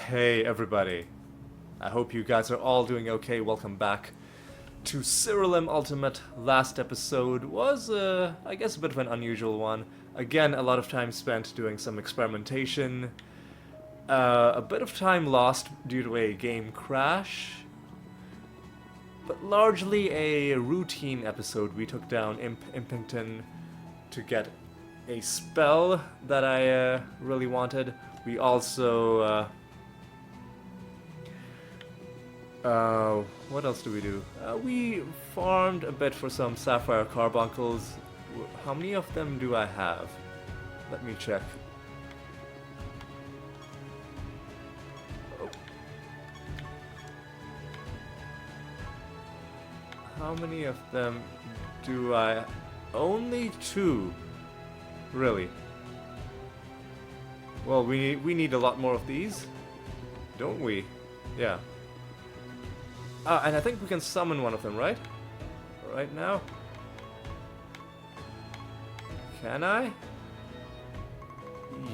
Hey everybody, I hope you guys are all doing okay. Welcome back to Siralim Ultimate. Last episode was, I guess, a bit of an unusual one. Again, a lot of time spent doing some experimentation. A bit of time lost due to a game crash. But largely a routine episode. We took down Impington to get a spell that I really wanted. We also... what else do we do? We farmed a bit for some sapphire carbuncles. How many of them do I have? Let me check. Oh. How many of them do I... Only 2. Really? Well, we need a lot more of these, don't we? Yeah. And I think we can summon one of them, right? Right now? Can I?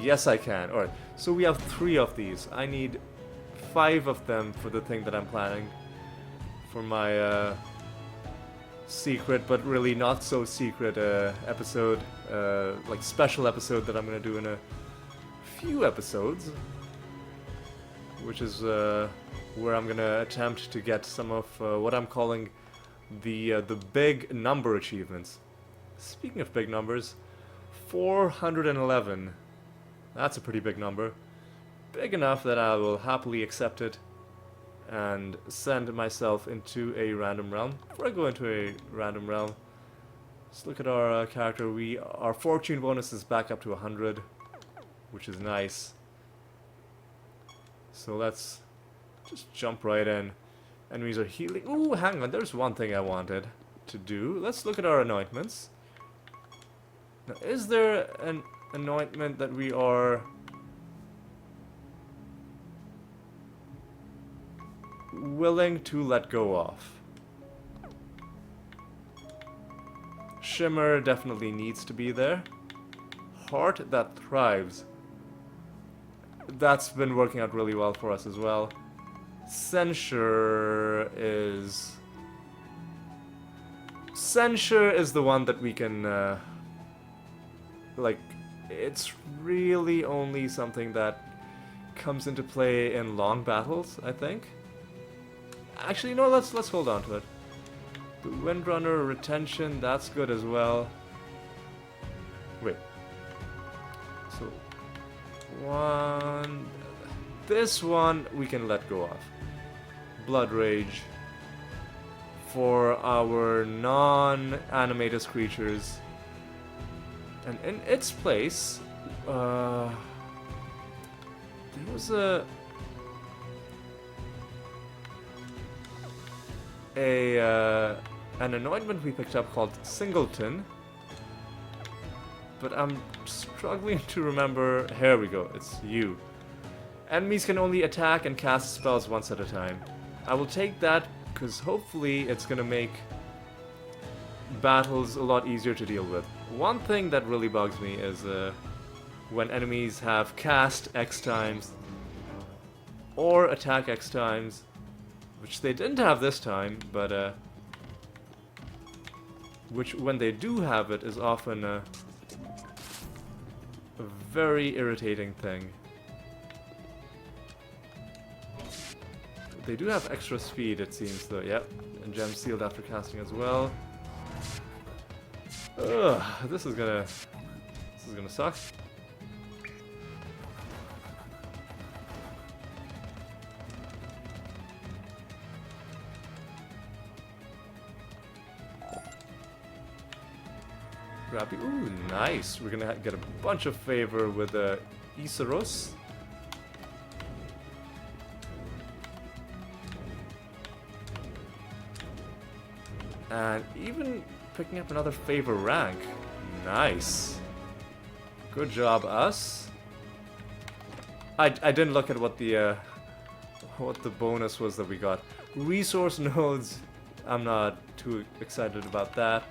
Yes, I can. Alright, so we have 3 of these. I need 5 of them for the thing that I'm planning. For my, secret, but really not so secret, episode. Like, special episode that I'm gonna do in a few episodes. Which is, where I'm gonna attempt to get some of what I'm calling the big number achievements. Speaking of big numbers, 411. That's a pretty big number. Big enough that I will happily accept it and send myself into a random realm. Before I go into a random realm, let's look at our character. Our fortune bonus is back up to 100, which is nice. So let's just jump right in. Enemies are healing. Ooh, hang on. There's one thing I wanted to do. Let's look at our anointments. Now, is there an anointment that we are willing to let go of? Shimmer definitely needs to be there. Heart that thrives. That's been working out really well for us as well. Censure is the one that we can, like, it's really only something that comes into play in long battles, I think. Actually, no, let's hold on to it. The Windrunner retention, that's good as well. Wait. So, this one we can let go of. Blood Rage for our non-animatus creatures. And in its place, there was an anointment we picked up called Singleton. But I'm struggling to remember. Here we go, it's you. Enemies can only attack and cast spells once at a time. I will take that, because hopefully it's gonna make battles a lot easier to deal with. One thing that really bugs me is when enemies have cast X times or attack X times, which they didn't have this time, but which when they do have it is often a very irritating thing. They do have extra speed, it seems, though. Yep, and gem sealed after casting as well. Ugh, this is gonna suck. Grabby. Ooh, nice. We're gonna get a bunch of favor with Isaros. And even picking up another favor rank. Nice. Good job, us. I didn't look at what the bonus was that we got. Resource nodes. I'm not too excited about that.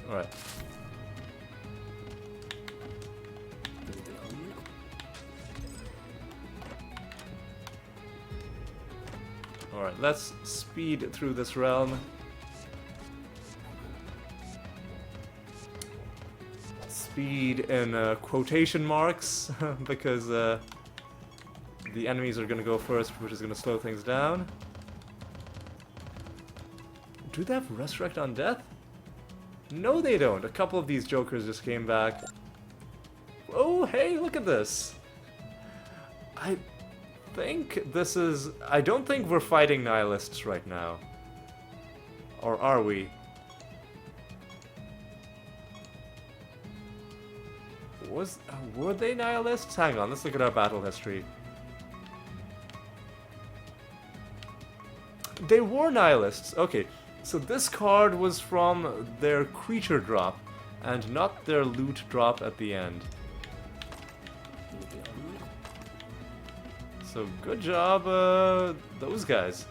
Alright. Alright, let's speed through this realm. Speed in quotation marks, because the enemies are gonna go first, which is gonna slow things down. Do they have Resurrect on Death? No, they don't. A couple of these jokers just came back. Oh, hey, look at this. I think this is... I don't think we're fighting Nihilists right now. Or are we? Were they Nihilists? Hang on, let's look at our battle history. They were Nihilists. Okay, so this card was from their creature drop, and not their loot drop at the end. So good job, those guys.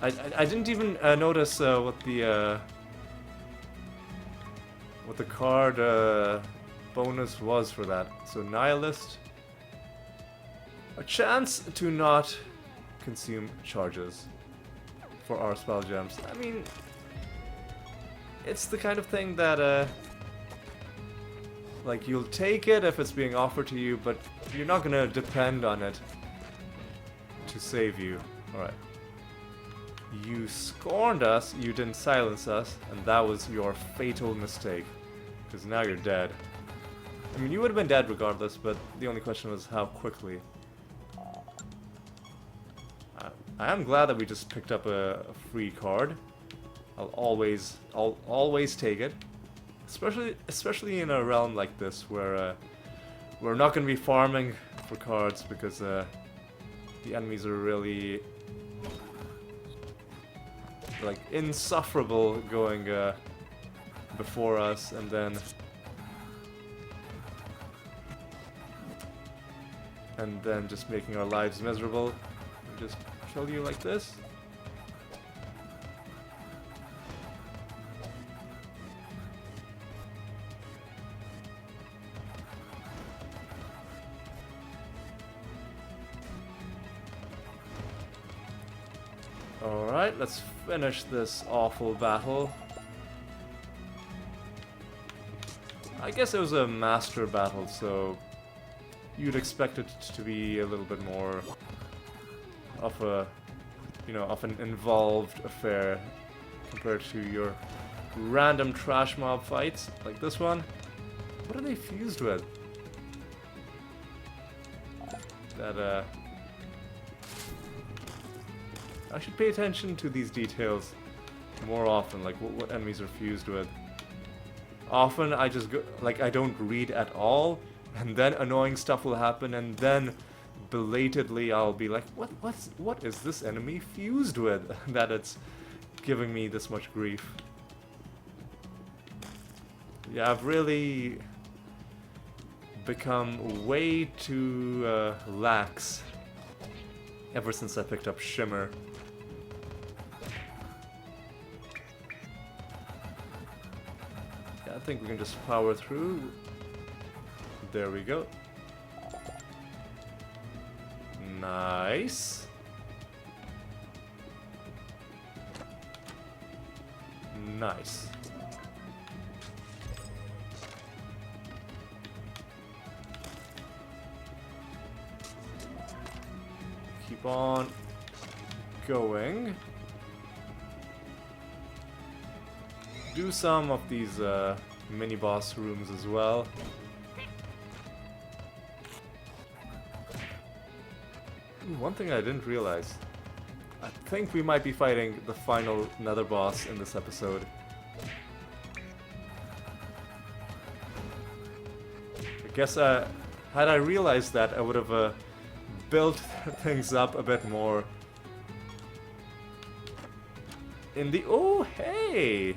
I didn't even notice what the card bonus was for that. So Nihilist, a chance to not consume charges for our spell gems. I mean, it's the kind of thing that like, you'll take it if it's being offered to you, but you're not gonna depend on it to save you. Alright. You scorned us, you didn't silence us, and that was your fatal mistake. Because now you're dead. I mean, you would have been dead regardless, but the only question was how quickly. I am glad that we just picked up a free card. I'll always take it. Especially in a realm like this, where we're not going to be farming for cards, because the enemies are really like insufferable going before us, and then just making our lives miserable. Just kill you like this. Alright, let's finish this awful battle. I guess it was a master battle, so you'd expect it to be a little bit more of a, of an involved affair compared to your random trash mob fights like this one. What are they fused with? That, I should pay attention to these details more often, like what enemies are fused with. Often I just go, like, I don't read at all, and then annoying stuff will happen, and then belatedly I'll be like, what is this enemy fused with that it's giving me this much grief? Yeah, I've really become way too lax ever since I picked up Shimmer. Yeah, I think we can just power through. There we go. Nice. Nice. Keep on going. Do some of these mini boss rooms as well. One thing I didn't realize, I think we might be fighting the final nether boss in this episode. I guess had I realized that, I would have built things up a bit more. In the... Oh, hey!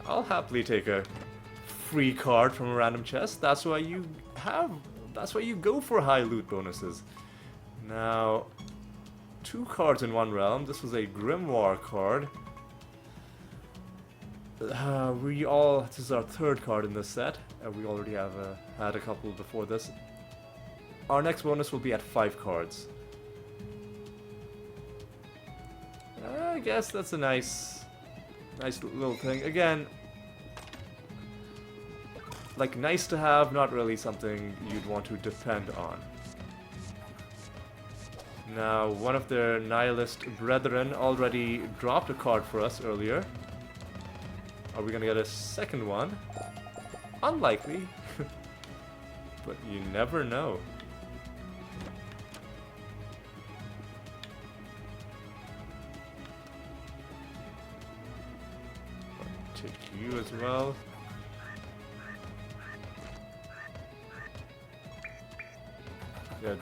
I'll happily take a free card from a random chest. That's why you go for high loot bonuses. Now, 2 cards in one realm. This was a Grimoire card. This is our 3rd card in this set. We already have had a couple before this. Our next bonus will be at 5 cards. guess that's a nice little thing. Again, like, nice to have, not really something you'd want to depend on. Now, one of their nihilist brethren already dropped a card for us earlier. Are we gonna get a second one? Unlikely. But you never know. Take you as well. Yeah.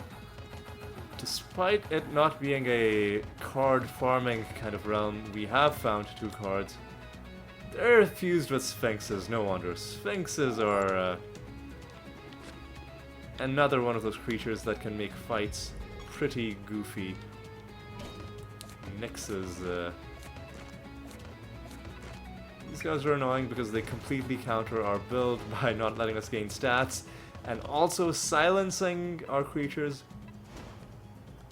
Despite it not being a card farming kind of realm, we have found 2 cards. They're fused with Sphinxes, no wonder. Sphinxes are another one of those creatures that can make fights pretty goofy. Nixes, these guys are annoying because they completely counter our build by not letting us gain stats and also silencing our creatures.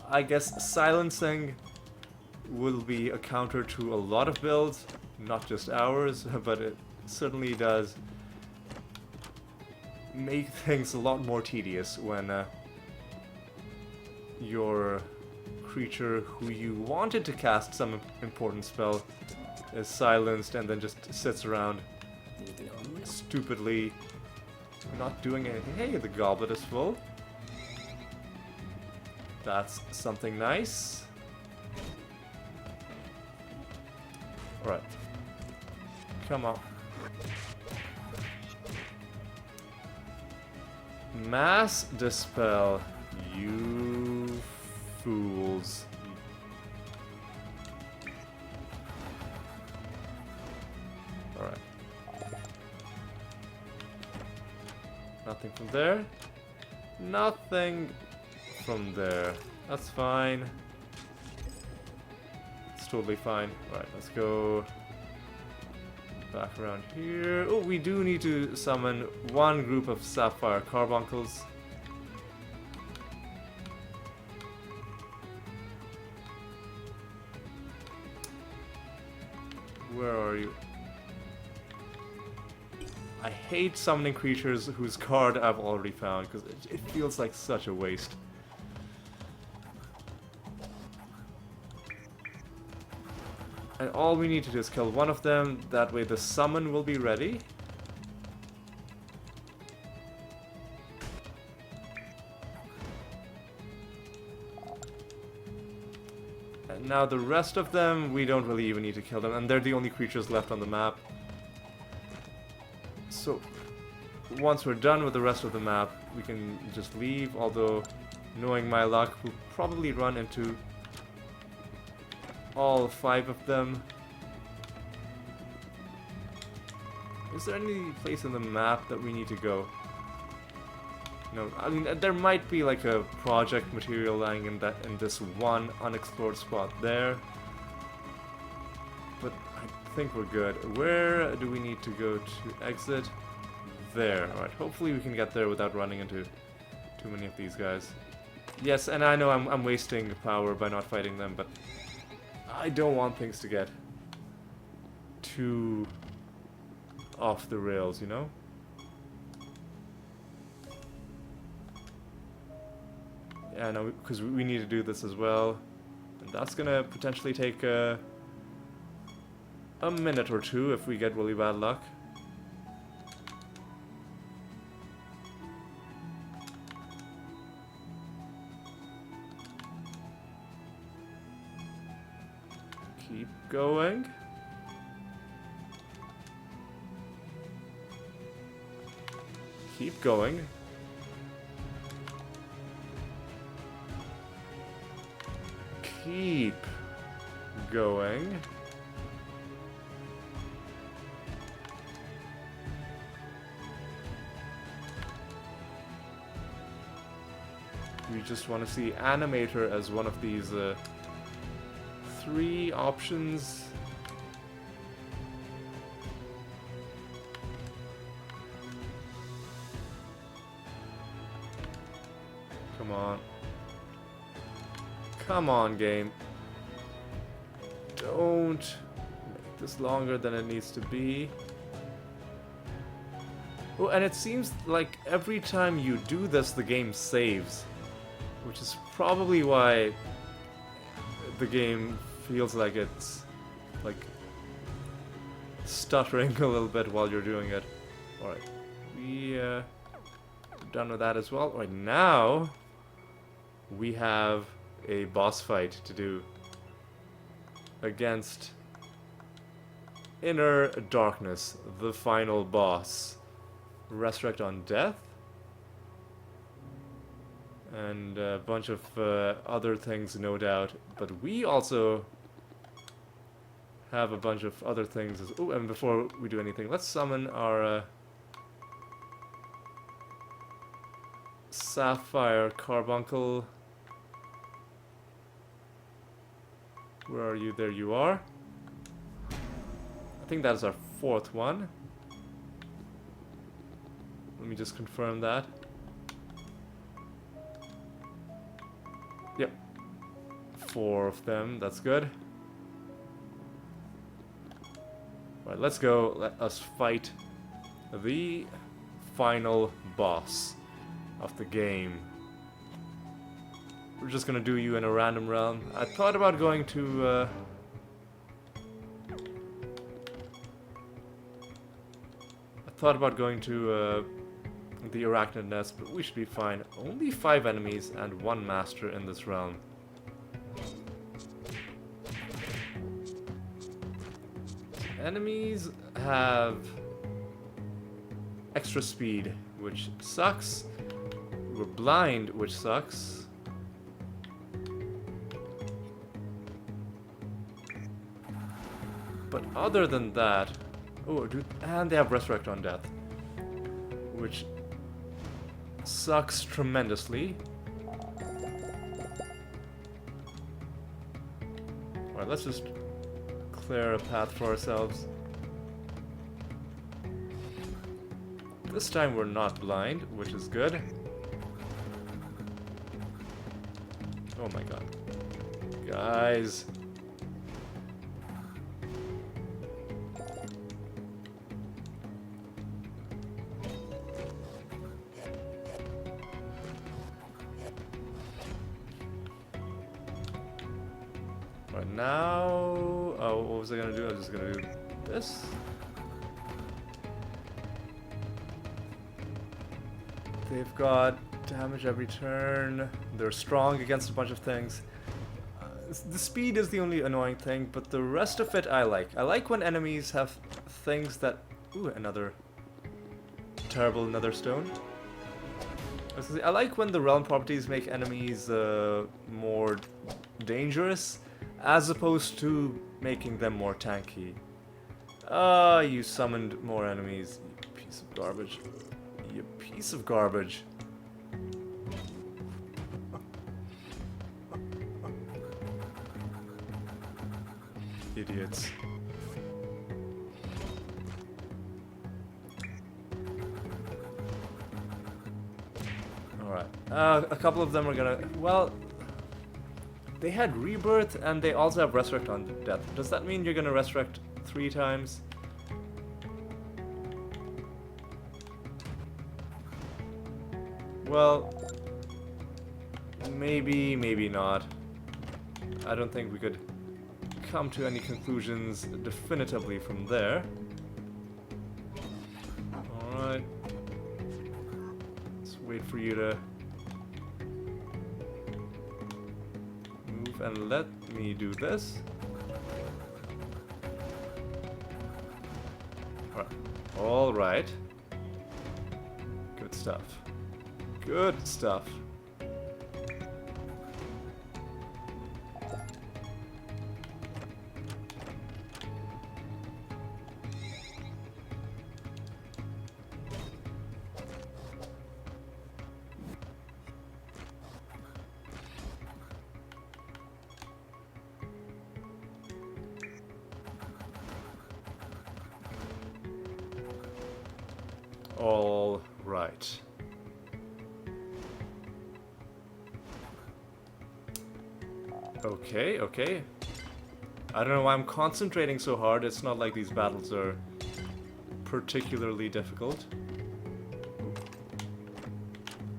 I guess silencing will be a counter to a lot of builds, not just ours, but it certainly does make things a lot more tedious when your creature who you wanted to cast some important spell is silenced and then just sits around stupidly not doing anything. Hey, the goblet is full. That's something nice. Alright. Come on. Mass Dispel. You fools. Alright. Nothing from there. Nothing from there. That's fine. It's totally fine. Alright, let's go back around here. Oh, we do need to summon one group of Sapphire Carbuncles. Where are you? I hate summoning creatures whose card I've already found, because it feels like such a waste. And all we need to do is kill one of them, that way the summon will be ready. And now the rest of them, we don't really even need to kill them, and they're the only creatures left on the map. So, once we're done with the rest of the map, we can just leave, although, knowing my luck, we'll probably run into all 5 of them. Is there any place in the map that we need to go? No, I mean, there might be like a project material lying in this one unexplored spot there. But I think we're good. Where do we need to go to exit? There. Alright, hopefully we can get there without running into too many of these guys. Yes, and I know I'm wasting power by not fighting them, but I don't want things to get too off the rails, you know? Yeah, no, because we need to do this as well. And that's gonna potentially take a minute or 2 if we get really bad luck. Keep going. Keep going. Keep going. We just want to see Animator as one of these 3 options. Come on. Come on, game. don't make this longer than it needs to be. Oh, and it seems like every time you do this, the game saves. Which is probably why the game feels like it's, like, stuttering a little bit while you're doing it. Alright, we're done with that as well. Right now, we have a boss fight to do against Inner Darkness, the final boss. Resurrect on Death. And a bunch of other things, no doubt. But we also have a bunch of other things. Oh, and before we do anything, let's summon our Sapphire Carbuncle. Where are you? There you are. I think that is our 4th one. Let me just confirm that. Yep. 4 of them, that's good. Right, let's go. Let us fight the final boss of the game. We're just gonna do you in a random realm. I thought about going to the Arachnid Nest, but we should be fine. Only 5 enemies and 1 master in this realm. Enemies have extra speed, which sucks. We're blind, which sucks. But other than that... Oh, dude, and they have Resurrect on Death, which sucks tremendously. Alright, let's just clear a path for ourselves. This time we're not blind, which is good. Oh my god. Guys. Right now... Oh, what was I gonna do? I was just gonna do this. They've got damage every turn. They're strong against a bunch of things. The speed is the only annoying thing, but the rest of it I like. I like when enemies have things that... Ooh, another terrible nether stone. I like when the realm properties make enemies more dangerous, as opposed to making them more tanky. Ah, you summoned more enemies, you piece of garbage. You piece of garbage. Idiots. Alright. A couple of them are gonna... Well... They had Rebirth, and they also have Resurrect on Death. Does that mean you're gonna Resurrect 3 times? Well... Maybe, maybe not. I don't think we could come to any conclusions definitively from there. Alright. Let's wait for you to move and let me do this. Alright. Good stuff. Good stuff. All right. Okay, okay. I don't know why I'm concentrating so hard. It's not like these battles are particularly difficult.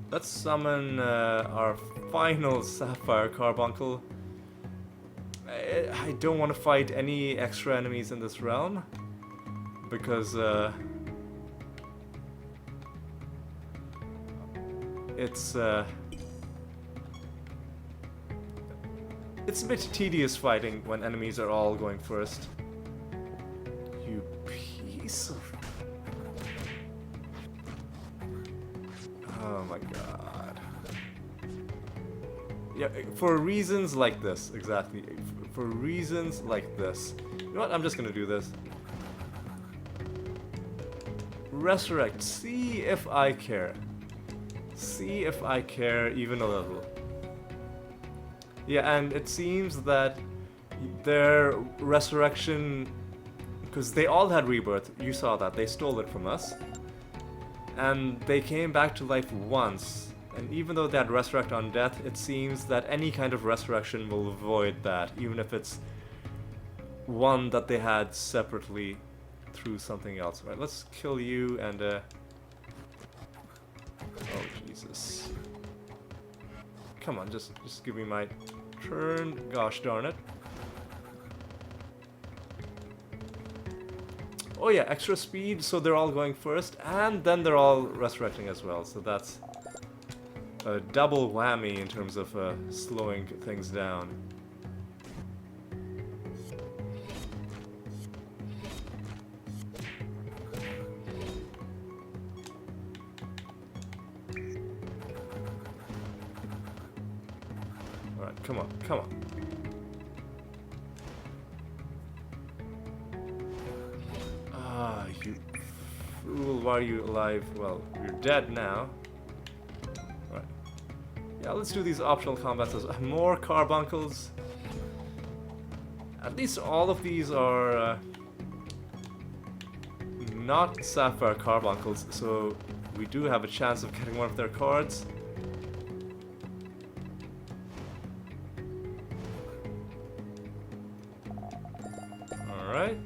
Let's summon our final Sapphire Carbuncle. I don't want to fight any extra enemies in this realm because it's a bit tedious fighting when enemies are all going first. You piece of... Oh my god. Yeah, for reasons like this, exactly. For reasons like this. You know what? I'm just gonna do this. Resurrect. See if I care. See if I care even a little. Yeah, and it seems that their resurrection... Because they all had rebirth. You saw that. They stole it from us. And they came back to life once. And even though they had resurrect on death, it seems that any kind of resurrection will avoid that, even if it's one that they had separately through something else. Right, let's kill you and oh Jesus. Come on, just give me my turn. Gosh darn it. Oh yeah, extra speed, so they're all going first, and then they're all resurrecting as well, so that's a double whammy in terms of slowing things down. Alright, come on, come on. Ah, you fool, why are you alive? Well, you're dead now. Yeah, let's do these optional combats as more carbuncles. At least all of these are not Sapphire Carbuncles, so we do have a chance of getting one of their cards. Alright.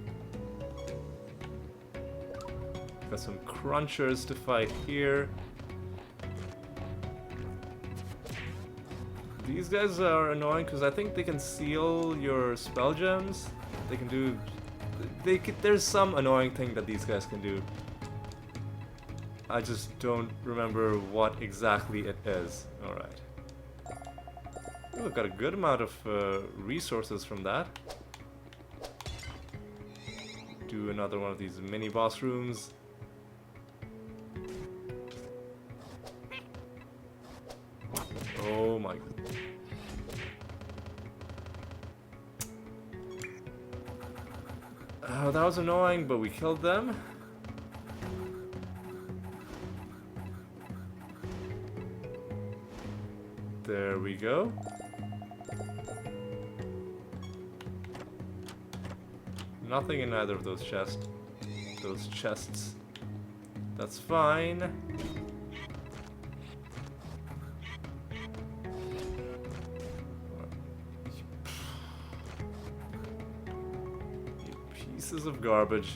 Got some crunchers to fight here. These guys are annoying because I think they can seal your spell gems. They can do... there's some annoying thing that these guys can do. I just don't remember what exactly it is. Alright. Ooh, I've got a good amount of resources from that. Do another one of these mini boss rooms. Oh my... Oh, that was annoying, but we killed them. There we go. Nothing in either of those chests. That's fine. Pieces of garbage.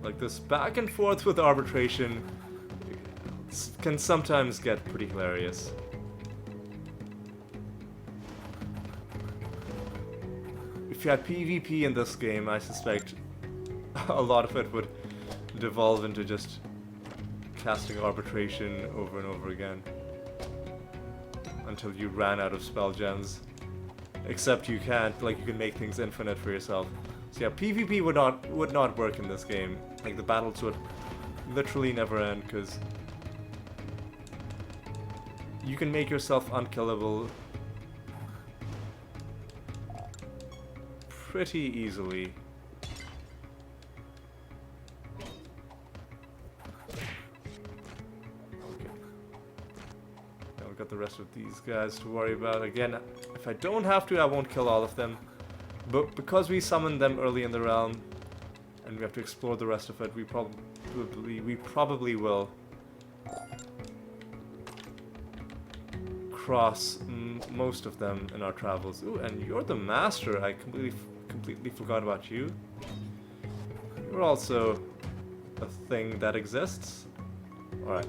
Like this back and forth with arbitration can sometimes get pretty hilarious. If you had PvP in this game, I suspect a lot of it would devolve into just casting arbitration over and over again until you ran out of spell gems. Except you can't, like, you can make things infinite for yourself. So yeah, PvP would not work in this game. Like, the battles would literally never end, because you can make yourself unkillable pretty easily. Got the rest of these guys to worry about. Again, if I don't have to, I won't kill all of them. But because we summoned them early in the realm, and we have to explore the rest of it, we probably will. across most of them in our travels. Ooh, and you're the master. I completely forgot about you. You're also a thing that exists. Alright.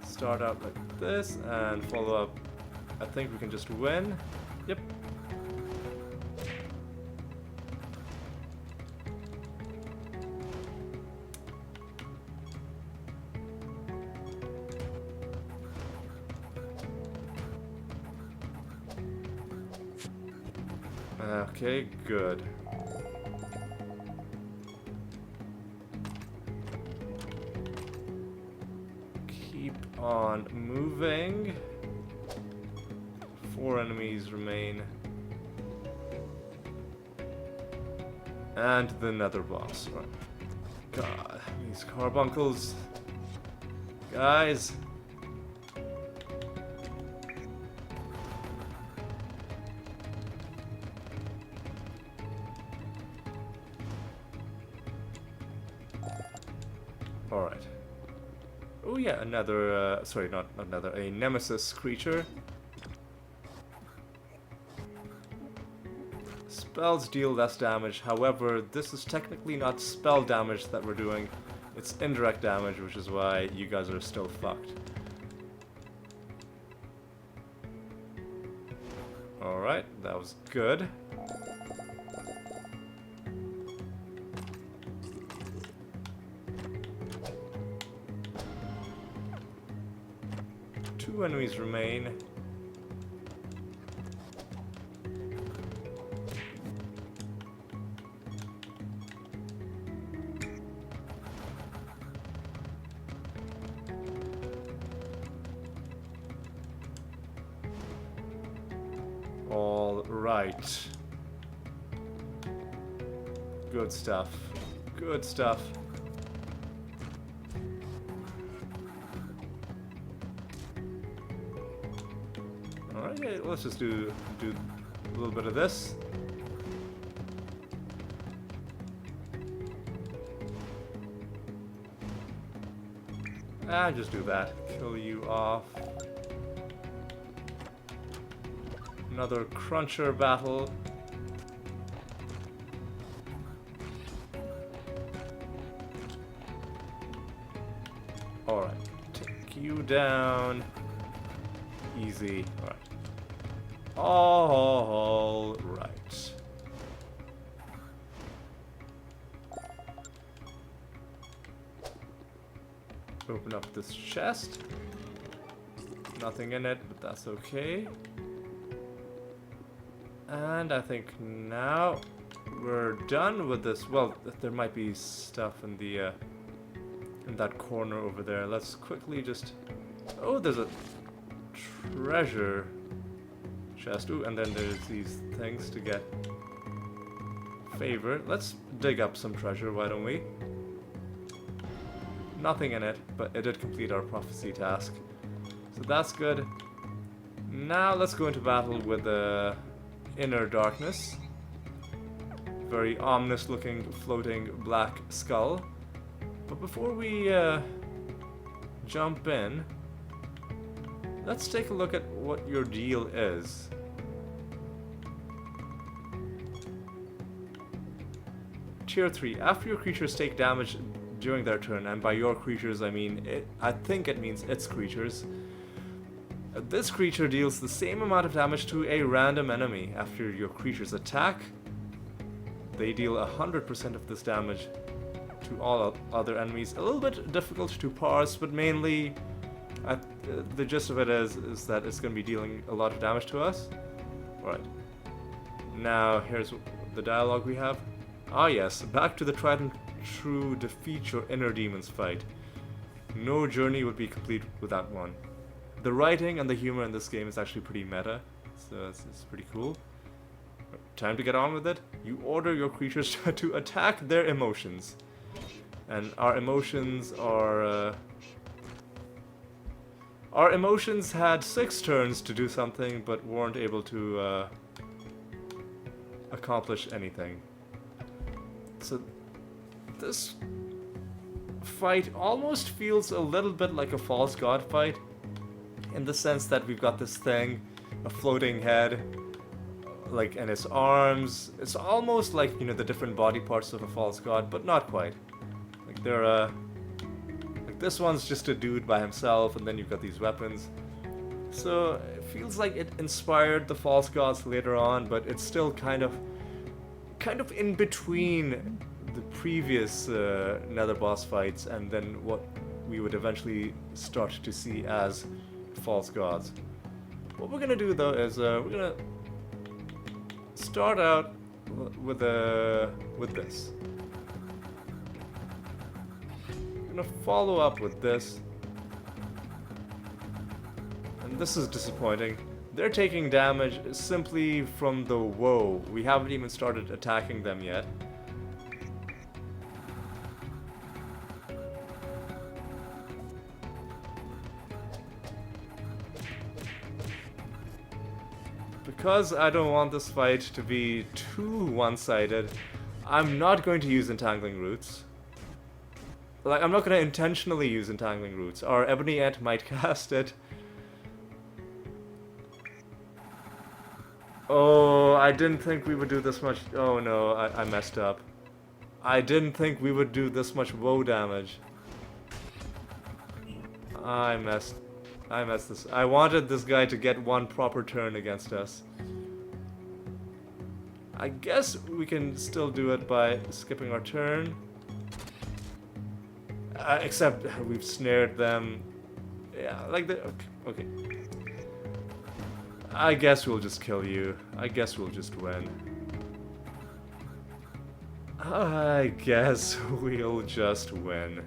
Start out like this and follow up. I think we can just win. Yep. Okay, good. Keep on moving. 4 enemies remain. And the nether boss. Right. God, these carbuncles. Guys. Alright. Oh yeah, another, sorry, not another, a nemesis creature. Spells deal less damage, however, this is technically not spell damage that we're doing. It's indirect damage, which is why you guys are still fucked. Alright, that was good. Two enemies remain. All right. Good stuff. Good stuff. Alright, yeah, let's just do a little bit of this. And just do that. Kill you off. Another cruncher battle. Alright, take you down. Easy. Alright. Alright. Open up this chest. Nothing in it, but that's okay. And I think now we're done with this. Well, there might be stuff in the in that corner over there. Let's quickly just... Oh, there's a treasure chest. Ooh, and then there's these things to get favor. Let's dig up some treasure, why don't we? Nothing in it, but it did complete our prophecy task. So that's good. Now let's go into battle with the inner darkness. Very ominous looking floating black skull. But before we jump in, let's take a look at what your deal is. Tier 3. After your creatures take damage during their turn, and by your creatures I mean, I think it means its creatures, this creature deals the same amount of damage to a random enemy. After your creatures attack, they deal 100% of this damage to all other enemies. A little bit difficult to parse, but mainly the gist of it is that it's going to be dealing a lot of damage to us. Alright. Now, here's the dialogue we have. Ah yes, back to the tried and true defeat your inner demons fight. No journey would be complete without one. The writing and the humor in this game is actually pretty meta, so it's pretty cool. Time to get on with it. You order your creatures to attack their emotions. And our emotions are... Our emotions had 6 turns to do something, but weren't able to accomplish anything. So this fight almost feels a little bit like a false god fight. in the sense that we've got this thing, a floating head, like, and its arms. It's almost like, you know, the different body parts of a false god, but not quite. Like, they're, like, this one's just a dude by himself, and then you've got these weapons. So, it feels like it inspired the false gods later on, but it's still kind of in between the previous nether boss fights and then what we would eventually start to see as false gods. What we're gonna do though is we're gonna start out with this. We're gonna follow up with this, and this is disappointing. They're taking damage simply from the woe. We haven't even started attacking them yet. Because I don't want this fight to be too one-sided, I'm not going to use Entangling Roots. Like, I'm not going to intentionally use Entangling Roots. Our Ebony Ant might cast it. Oh, I didn't think we would do this much. Oh no, I messed up. I didn't think we would do this much woe damage. I messed this. I wanted this guy to get one proper turn against us. I guess we can still do it by skipping our turn. Except we've snared them. Yeah, like the... Okay. I guess we'll just kill you. I guess we'll just win. I guess we'll just win.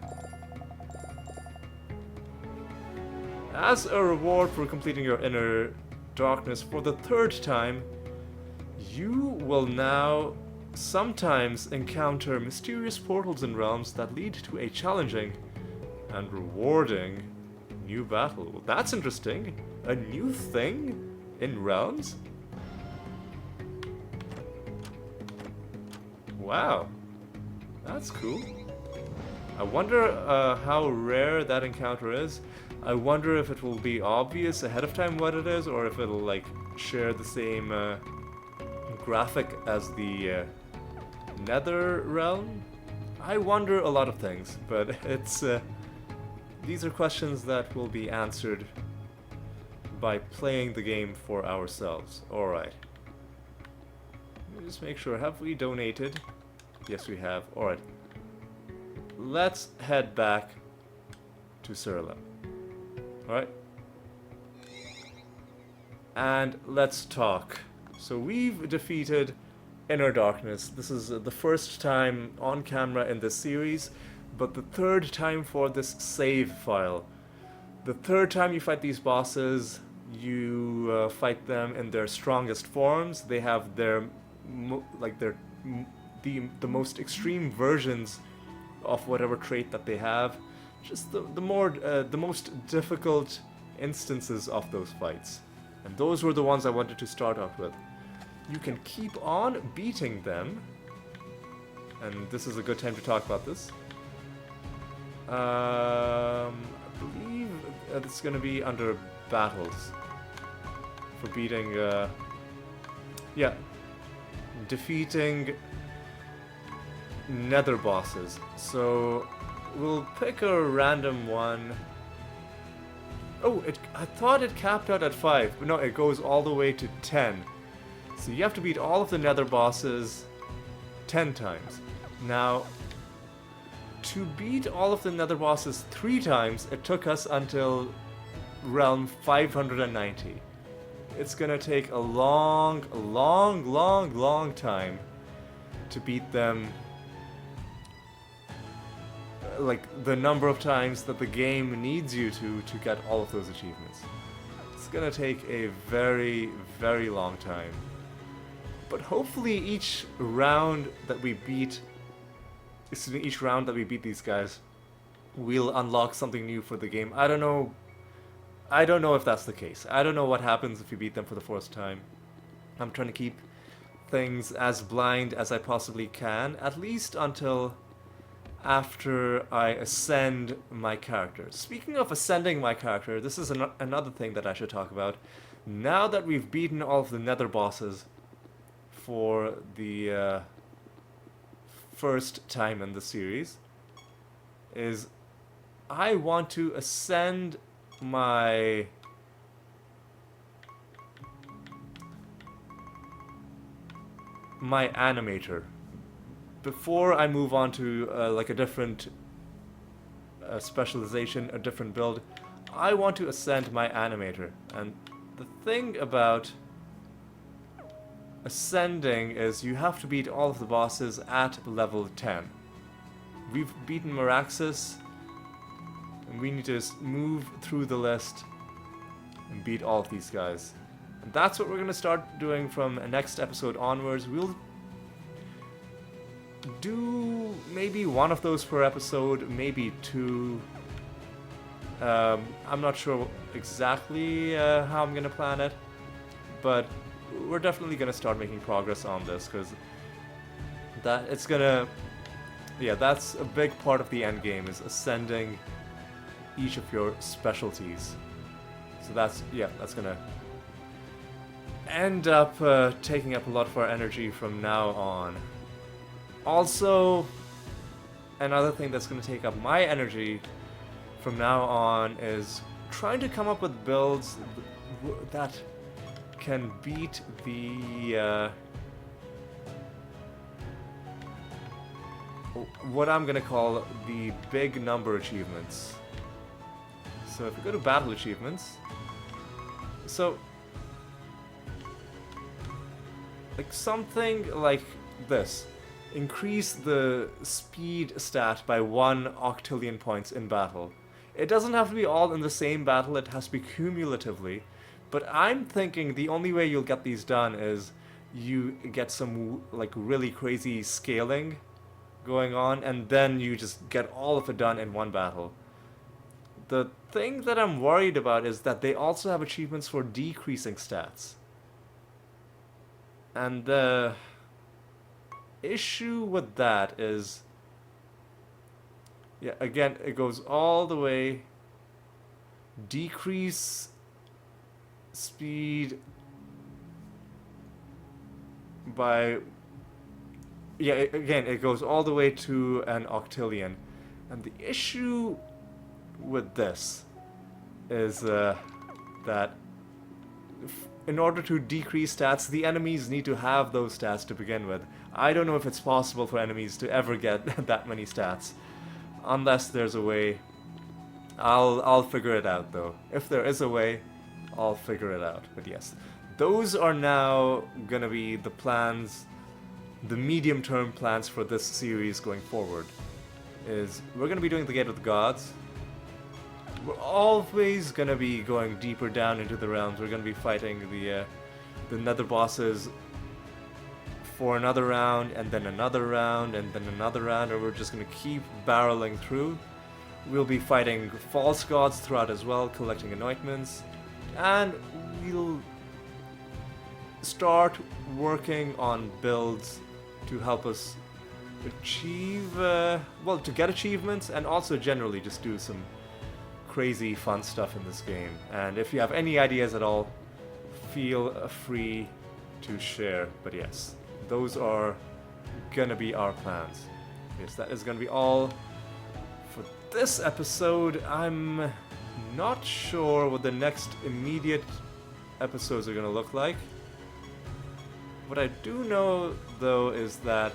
As a reward for completing your inner darkness for the 3rd time, you will now sometimes encounter mysterious portals and realms that lead to a challenging and rewarding new battle. Well, that's interesting. A new thing in realms? Wow. That's cool. I wonder how rare that encounter is. I wonder if it will be obvious ahead of time what it is, or if it'll like share the same graphic as the Nether realm. I wonder a lot of things, but it's these are questions that will be answered by playing the game for ourselves. Alright. Let me just make sure. Have we donated? Yes, we have. Alright. Let's head back to Siralim. Alright. And let's talk. So we've defeated Inner Darkness. This is the first time on camera in this series, but the 3rd time for this save file. The 3rd time you fight these bosses, you fight them in their strongest forms. They have their the most extreme versions of whatever trait that they have. Just the most difficult instances of those fights, and those were the ones I wanted to start off with. You can keep on beating them, and this is a good time to talk about this. I believe it's going to be under battles for beating. Yeah, defeating Nether bosses. So we'll pick a random one. Oh, I thought it capped out at 5, but no, it goes all the way to 10. So you have to beat all of the Nether bosses 10 times. Now, to beat all of the Nether bosses 3 times, it took us until realm 590. It's gonna take a long time to beat them. Like, the number of times that the game needs you to get all of those achievements. It's gonna take a very, very long time. But hopefully each round that we beat these guys, we'll unlock something new for the game. I don't know if that's the case. I don't know what happens if you beat them for the first time. I'm trying to keep things as blind as I possibly can, at least until after I ascend my character. Speaking of ascending my character, this is another thing that I should talk about. Now that we've beaten all of the nether bosses for the first time in the series, is I want to ascend my animator before I move on to like a different specialization, a different build. I want to ascend my animator, and the thing about ascending is you have to beat all of the bosses at level 10. We've beaten Meraxis, and we need to move through the list and beat all of these guys. And that's what we're going to start doing from next episode onwards. We'll do maybe one of those per episode, maybe two. I'm not sure exactly how I'm going to plan it, but we're definitely going to start making progress on this, because that it's going to... Yeah, that's a big part of the end game, is ascending each of your specialties. So that's gonna end up taking up a lot of our energy from now on. Also, another thing that's gonna take up my energy from now on is trying to come up with builds that can beat the what I'm gonna call the big number achievements. So if we go to battle achievements, so like something like this: increase the speed stat by 1 octillion points in battle. It doesn't have to be all in the same battle, it has to be cumulatively, but I'm thinking the only way you'll get these done is you get some like really crazy scaling going on, and then you just get all of it done in one battle. The thing that I'm worried about is that they also have achievements for decreasing stats. And the issue with that is, yeah, again, it goes all the way, decrease speed by... Yeah, again, it goes all the way to an octillion. And the issue with this is that in order to decrease stats, the enemies need to have those stats to begin with. I don't know if it's possible for enemies to ever get that many stats. Unless there's a way. I'll figure it out, though. If there is a way, I'll figure it out. But yes, those are now gonna be the plans, the medium-term plans for this series going forward. Is we're gonna be doing the Gate of the Gods. We're always gonna be going deeper down into the realms. We're gonna be fighting the nether bosses for another round, and then another round, and then another round, and we're just gonna keep barreling through. We'll be fighting false gods throughout as well, collecting anointments, and we'll start working on builds to help us achieve, well, to get achievements, and also generally just do some crazy fun stuff in this game. And if you have any ideas at all, feel free to share. But yes, those are gonna be our plans. Yes, that is gonna be all for this episode. I'm not sure what the next immediate episodes are gonna look like. What I do know, though, is that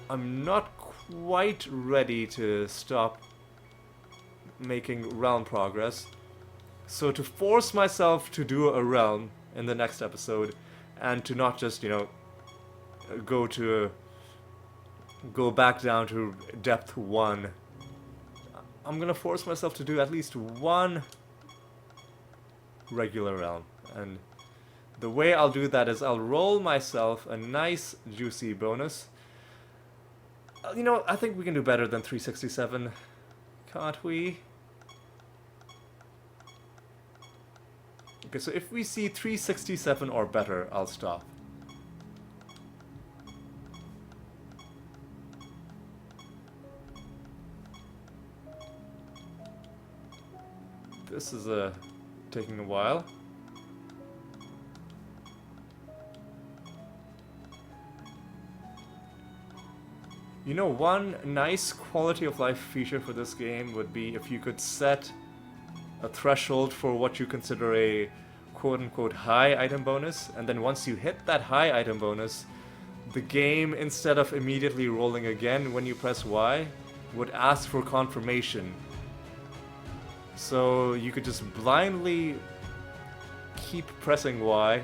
I'm not quite ready to stop making realm progress. So to force myself to do a realm in the next episode, and to not just, you know, go back down to depth 1, I'm gonna force myself to do at least one regular realm. And the way I'll do that is I'll roll myself a nice juicy bonus. You know, I think we can do better than 367, can't we? Okay, so if we see 367 or better, I'll stop. This is taking a while. You know, one nice quality of life feature for this game would be if you could set a threshold for what you consider a quote-unquote high item bonus, and then once you hit that high item bonus, the game, instead of immediately rolling again when you press Y, would ask for confirmation. So you could just blindly keep pressing Y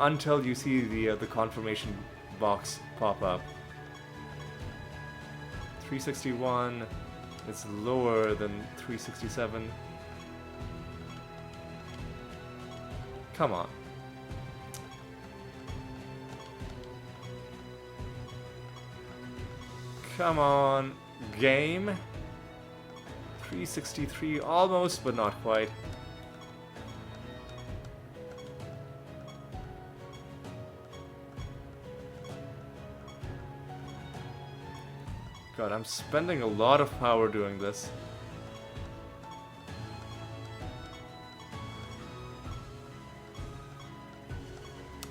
until you see the confirmation box pop up. 361 is lower than 367. Come on. Come on, game. 363, almost, but not quite. God, I'm spending a lot of power doing this.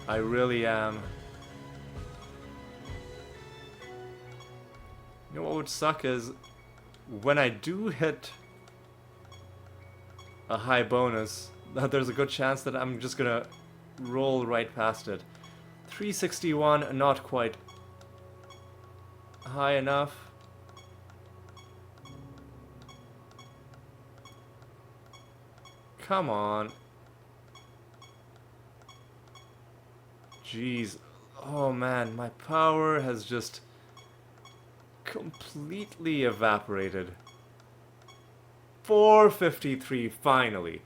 I really am. You know what would suck is when I do hit a high bonus, there's a good chance that I'm just gonna roll right past it. 361, not quite high enough. Come on. Jeez. Oh man, my power has just completely evaporated. 453, finally.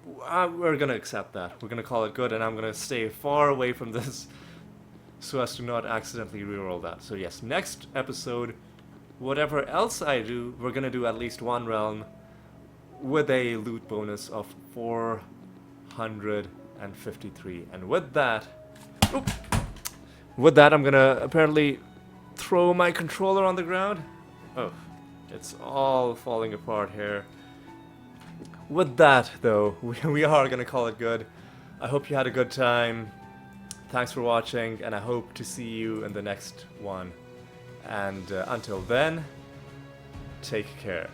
We're gonna accept that. We're gonna call it good, and I'm gonna stay far away from this so as to not accidentally reroll that. So yes, next episode, whatever else I do, we're gonna do at least one realm with a loot bonus of 453. And with that, I'm gonna apparently throw my controller on the ground. Oh, it's all falling apart here. With that, though, we are gonna call it good. I hope you had a good time. Thanks for watching, and I hope to see you in the next one. And until then, take care.